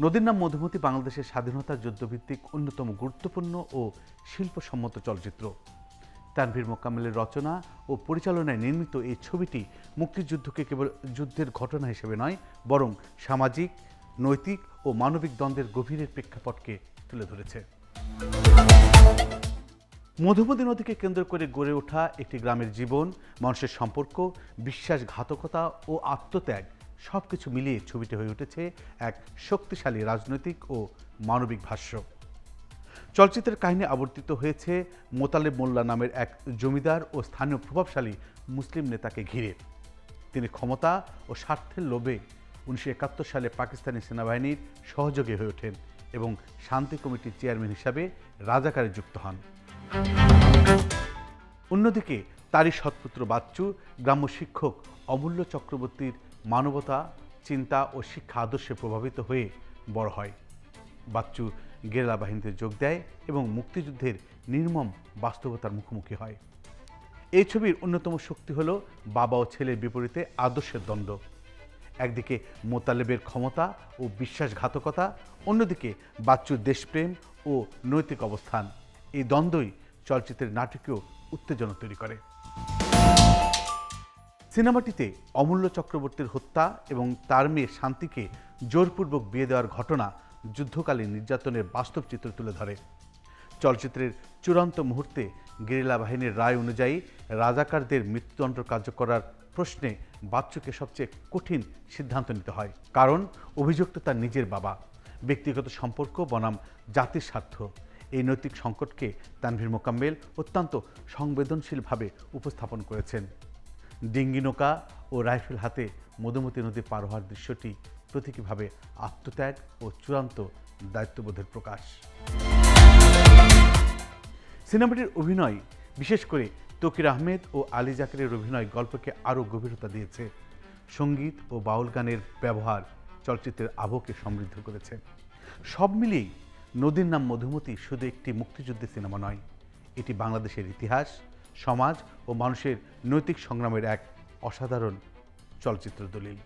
নদীর নাম মধুমতি বাংলাদেশের স্বাধীনতার যুদ্ধভিত্তিক অন্যতম গুরুত্বপূর্ণ ও শিল্পসম্মত চলচ্চিত্র। তানভীর মোকাম্মেলের রচনা ও পরিচালনায় নির্মিত এই ছবিটি মুক্তিযুদ্ধকে কেবল যুদ্ধের ঘটনা হিসেবে নয়, বরং সামাজিক, নৈতিক ও মানবিক দ্বন্দ্বের গভীরের প্রেক্ষাপটকে তুলে ধরেছে। মধুমতি নদীকে কেন্দ্র করে গড়ে ওঠা একটি গ্রামের জীবন, মানুষের সম্পর্ক, বিশ্বাসঘাতকতা ও আত্মত্যাগ সবকিছু মিলিয়ে ছবিটি হয়ে উঠেছে এক শক্তিশালী রাজনৈতিক ও মানবিক ভাষ্য। চলচ্চিত্রের কাহিনী আবর্তিত হয়েছে মোতালেব মোল্লা নামের এক জমিদার ও স্থানীয় প্রভাবশালী মুসলিম নেতাকে ঘিরে। তিনি ক্ষমতা ও স্বার্থের লোভে 1971 সালে পাকিস্তানি সেনাবাহিনীর সহযোগী হয়ে ওঠেন এবং শান্তি কমিটির চেয়ারম্যান হিসাবে রাজাকারে যুক্ত হন। অন্যদিকে তারই সৎপুত্র বাচ্চু গ্রাম্য শিক্ষক অমূল্য চক্রবর্তীর মানবতা, চিন্তা ও শিক্ষা আদর্শে প্রভাবিত হয়ে বড় হয়। বাচ্চু গেরিলা বাহিনীতে যোগ দেয় এবং মুক্তিযুদ্ধের নির্মম বাস্তবতার মুখোমুখি হয়। এই ছবির অন্যতম শক্তি হল বাবা ও ছেলের বিপরীতে আদর্শের দ্বন্দ্ব। একদিকে মোতালেবের ক্ষমতা ও বিশ্বাসঘাতকতা, অন্যদিকে বাচ্চুর দেশপ্রেম ও নৈতিক অবস্থান। এই দ্বন্দ্বই চলচ্চিত্রের নাটকীয় উত্তেজনা তৈরি করে। সিনেমাটিতে অমূল্য চক্রবর্তীর হত্যা এবং তার মেয়ে শান্তিকে জোরপূর্বক বিয়ে দেওয়ার ঘটনা যুদ্ধকালীন নির্যাতনের বাস্তব চিত্র তুলে ধরে। চলচ্চিত্রের চূড়ান্ত মুহূর্তে গেরিলা বাহিনীর রায় অনুযায়ী রাজাকারদের মৃত্যুদণ্ড কার্যকর করার প্রশ্নে বাচ্চুকে সবচেয়ে কঠিন সিদ্ধান্ত নিতে হয়, কারণ অভিযুক্ত তার নিজের বাবা। ব্যক্তিগত সম্পর্ক বনাম জাতির স্বার্থ, এই নৈতিক সংকটকে তানভীর মোকাম্মেল অত্যন্ত সংবেদনশীলভাবে উপস্থাপন করেছেন। ডিঙ্গি নৌকা ও রাইফেল হাতে মধুমতি নদী পার হওয়ার দৃশ্যটি প্রতীকীভাবে আত্মত্যাগ ও চূড়ান্ত দায়িত্ববোধের প্রকাশ। সিনেমাটির অভিনয়, বিশেষ করে তকির আহমেদ ও আলী জাকেরের অভিনয় গল্পকে আরও গভীরতা দিয়েছে। সঙ্গীত ও বাউল গানের ব্যবহার চলচ্চিত্রের আবহকে সমৃদ্ধ করেছে। সব মিলিয়েই নদীর নাম মধুমতি শুধু একটি মুক্তিযুদ্ধের সিনেমা নয়, এটি বাংলাদেশের ইতিহাস, সমাজ ও মানুষের নৈতিক সংগ্রামের এক অসাধারণ চলচ্চিত্র দলিল।